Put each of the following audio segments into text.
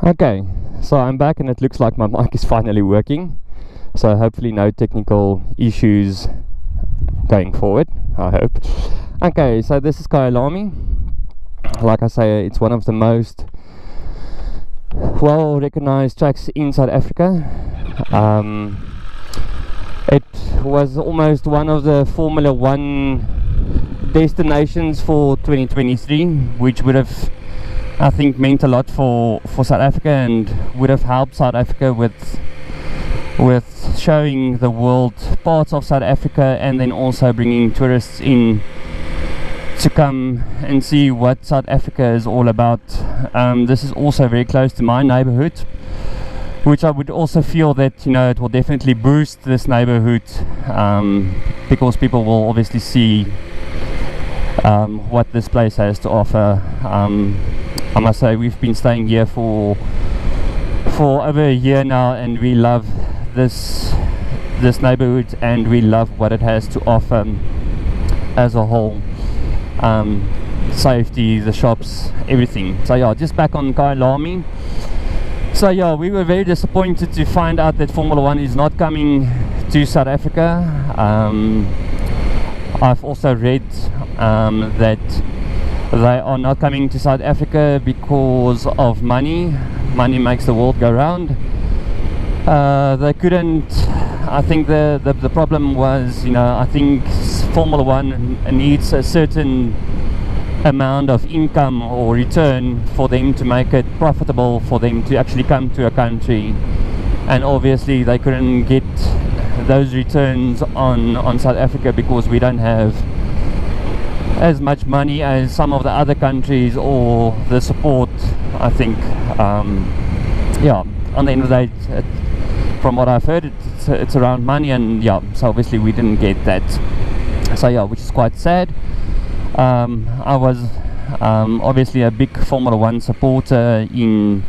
Okay, so I'm back and it looks like my mic is finally working. So hopefully no technical issues going forward, I hope. Okay, so this is Kyalami. Like I say, it's one of the most well recognized tracks in South Africa. It was almost one of the Formula 1 destinations for 2023, which would have, I think, meant a lot for South Africa and would have helped South Africa with showing the world parts of South Africa, and then also bringing tourists in to come and see what South Africa is all about. This is also very close to my neighborhood, which I would also feel that, you know, it will definitely boost this neighborhood, because people will obviously see what this place has to offer. I must say, we've been staying here for over a year now, and we love this neighborhood, and we love what it has to offer as a whole. Safety, the shops, everything. So yeah, just back on Kyalami. So yeah, we were very disappointed to find out that Formula 1 is not coming to South Africa. I've also read that they are not coming to South Africa because of money. Money makes the world go round. They couldn't. I think the problem was, you know, I think Formula 1 needs a certain amount of income or return for them to make it profitable for them to actually come to a country, and obviously they couldn't get those returns on South Africa because we don't have as much money as some of the other countries, or the support, I think. Yeah, on the end of the day, from what I've heard, it's around money, and yeah, so obviously we didn't get that. So yeah, which is quite sad. I was obviously a big Formula 1 supporter in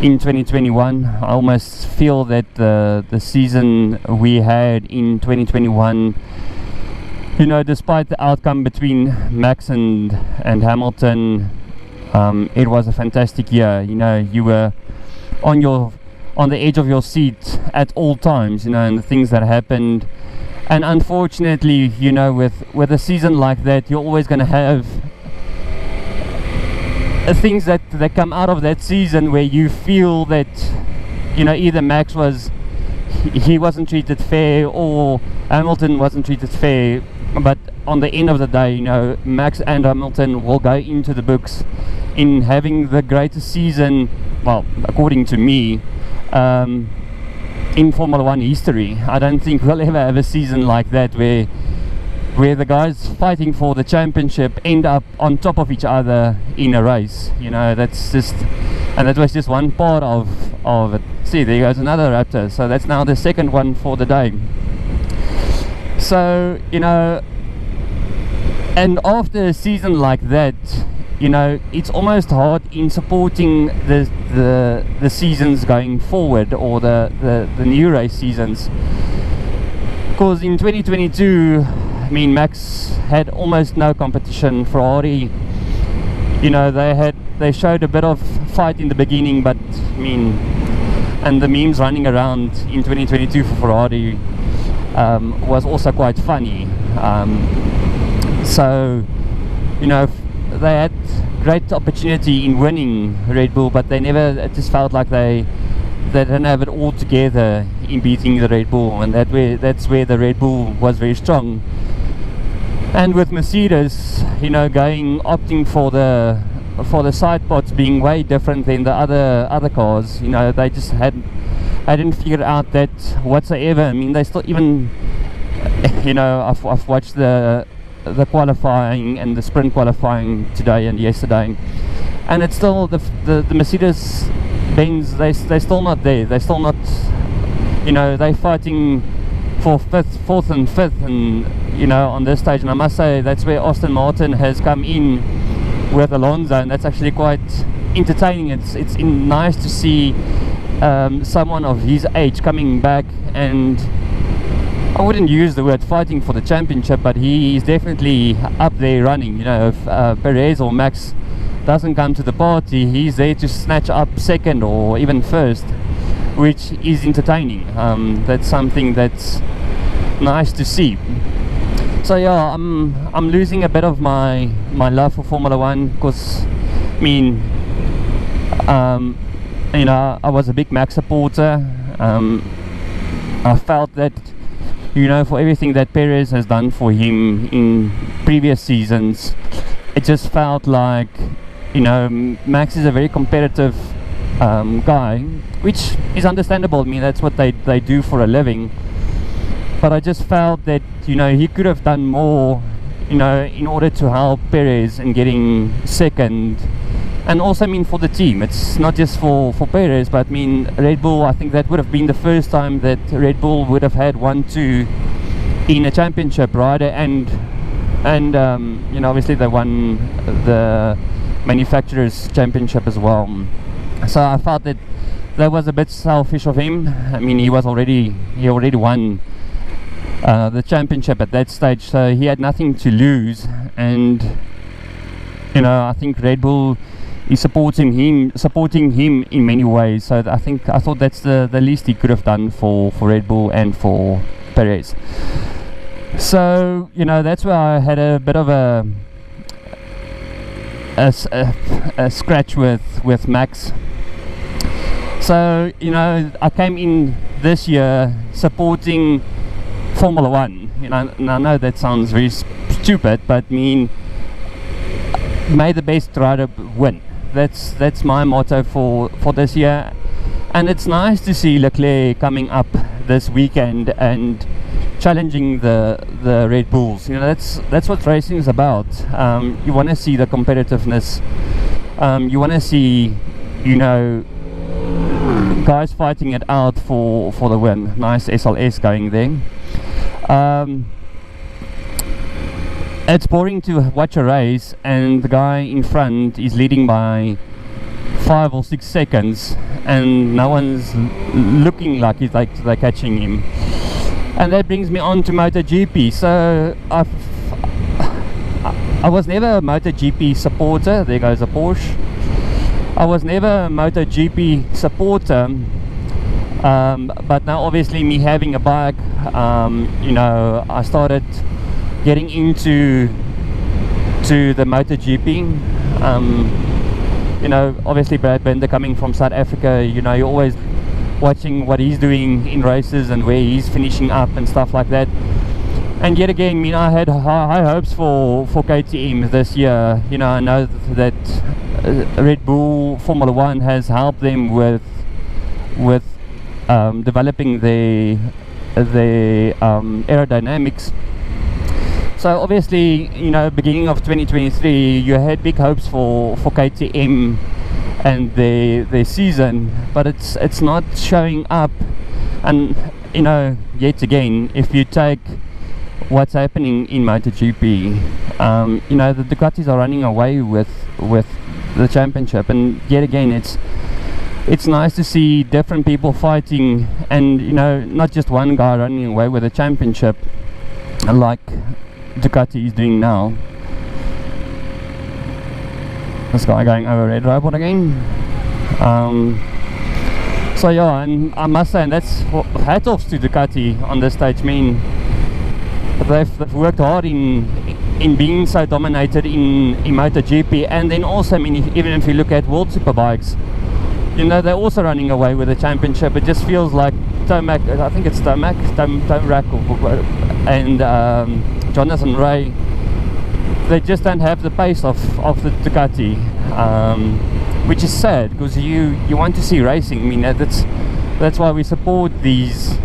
2021. I almost feel that the season we had in 2021, you know, despite the outcome between Max and Hamilton, it was a fantastic year. You know, you were on the edge of your seat at all times, you know, and the things that happened. And unfortunately, you know, with a season like that, you're always going to have things that come out of that season where you feel that, you know, either Max he wasn't treated fair, or Hamilton wasn't treated fair. But on the end of the day, you know, Max and Hamilton will go into the books in having the greatest season, well, according to me, in Formula 1 history. I don't think we'll ever have a season like that where the guys fighting for the championship end up on top of each other in a race. You know, that's just, and that was just one part of it. See, there goes another Raptor. So that's now the second one for the day. So, you know, and after a season like that, you know, it's almost hard in supporting the seasons going forward, or the new race seasons, because in 2022, I mean, Max had almost no competition. Ferrari, you know, they showed a bit of fight in the beginning, but I mean, and the memes running around in 2022 for Ferrari was also quite funny. So, you know, they had great opportunity in winning Red Bull, but they never, it just felt like they didn't have it all together in beating the Red Bull, and that's where the Red Bull was very strong. And with Mercedes, you know, opting for the side pods being way different than the other cars, you know, they just hadn't figured out that whatsoever. I mean, they still, even, you know, I've watched the qualifying and the sprint qualifying today and yesterday, and it's still the Mercedes Benz, they're still not there. They're still not, you know, they're fighting for fourth and fifth, and you know, on this stage. And I must say, that's where Aston Martin has come in with Alonso, and that's actually quite entertaining. It's nice to see someone of his age coming back, and I wouldn't use the word fighting for the championship, but he is definitely up there running. You know, if Perez or Max doesn't come to the party, he's there to snatch up second or even first, which is entertaining. That's something that's nice to see. So yeah, I'm losing a bit of my love for Formula 1, because I mean, you know, I was a big Max supporter. I felt that, you know, for everything that Perez has done for him in previous seasons, it just felt like, you know, Max is a very competitive guy, which is understandable. I mean, that's what they do for a living. But I just felt that, you know, he could have done more, you know, in order to help Perez in getting second. And also, I mean, for the team, it's not just for Perez, but I mean, Red Bull, I think that would have been the first time that Red Bull would have had 1-2 in a championship rider, and you know, obviously they won the manufacturers championship as well. So I felt that was a bit selfish of him. I mean, he already won the championship at that stage, so he had nothing to lose. And you know, I think Red Bull is supporting him in many ways. So I thought that's the least he could have done for Red Bull and for Perez. So, you know, that's where I had a bit of a scratch with Max. So, you know, I came in this year supporting Formula 1. You know, and I know that sounds very stupid, but I mean, may the best rider win. That's my motto for this year. And it's nice to see Leclerc coming up this weekend and challenging the Red Bulls. You know, that's what racing is about. You want to see the competitiveness. You want to see, you know, guys fighting it out for the win. Nice SLS going there. It's boring to watch a race and the guy in front is leading by 5 or 6 seconds and no one's looking like they're catching him. And that brings me on to MotoGP. So I was never a MotoGP supporter. There goes a Porsche. I was never a MotoGP supporter, but now obviously me having a bike, you know, I started getting into the MotoGP. You know, obviously Brad Binder coming from South Africa, you know, you're always watching what he's doing in races and where he's finishing up and stuff like that. And yet again, I mean, I had high hopes for KTM this year. You know, I know that Red Bull Formula 1 has helped them with developing their aerodynamics. So obviously, you know, beginning of 2023, you had big hopes for KTM and their season, but it's not showing up. And you know, yet again, if you take what's happening in MotoGP, you know, the Ducatis are running away with the championship, and yet again, it's nice to see different people fighting, and you know, not just one guy running away with the championship like Ducati is doing now. This guy going over red robot again. So yeah, and I must say, and that's hat offs to Ducati on this stage. I mean, they've worked hard in being so dominated in MotoGP, and then also, I mean, even if you look at World Superbikes, you know, they're also running away with the championship. It just feels like Tomac, I think it's Tomac, and Jonathan Ray, they just don't have the pace of the Ducati, which is sad, because you want to see racing. I mean, that's why we support these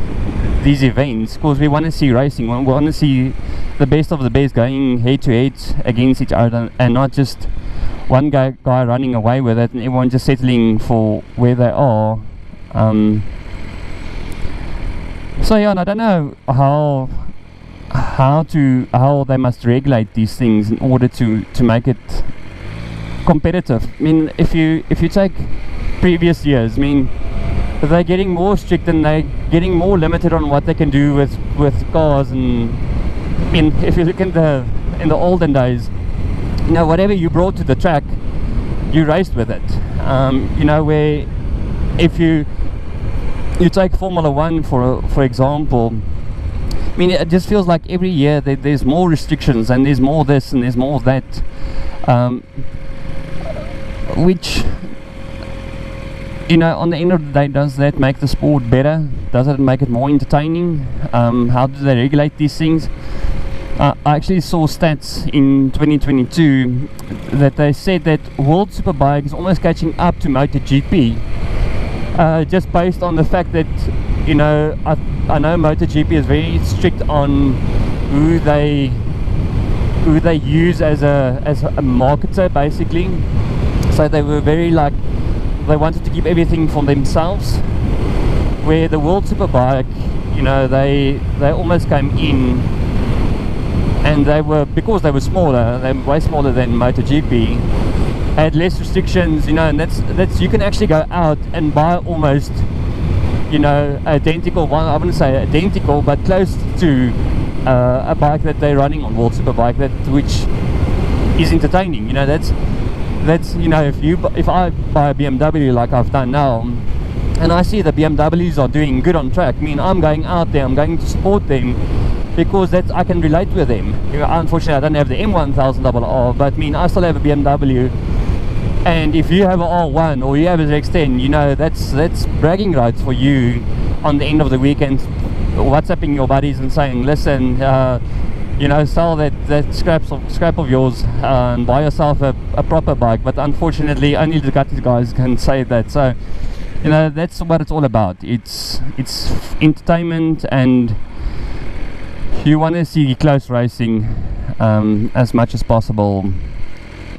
events, because we want to see racing. We want to see the best of the best going head to head against each other, and not just one guy running away with it and everyone just settling for where they are. So yeah, and I don't know how they must regulate these things in order to make it competitive. I mean, if you take previous years, I mean, they're getting more strict and they're getting more limited on what they can do with cars. And I mean, if you look in the olden days, you know, whatever you brought to the track, you raced with it. You know, where if you take Formula 1 for example, I mean, it just feels like every year there's more restrictions, and there's more this and there's more that, which, you know, on the end of the day, does that make the sport better? Does it make it more entertaining? How do they regulate these things? I actually saw stats in 2022 that they said that World Superbike is almost catching up to Moto GP, just based on the fact that, you know, I know Moto GP is very strict on who they use as a marketer, basically. So they were very, like, they wanted to keep everything for themselves, where the World Superbike, you know, they almost came in, and they were, because they were smaller, they were way smaller than MotoGP, had less restrictions, you know, and that's you can actually go out and buy almost, you know, identical one. I wouldn't say identical, but close to a bike that they're running on World Superbike, which is entertaining. You know, that's you know, if I buy a BMW like I've done now, and I see the BMWs are doing good on track, I mean, I'm going out there, I'm going to support them, because I can relate with them. You know, unfortunately, I don't have the M1000RR, but I mean, I still have a BMW. And if you have an R1 or you have a X10, you know, that's bragging rights for you on the end of the weekend, WhatsApping your buddies and saying, listen, you know, sell that scrap of yours and buy yourself a proper bike. But unfortunately, only the Ducati guys can say that. So, you know, that's what it's all about. It's entertainment, and you want to see close racing as much as possible.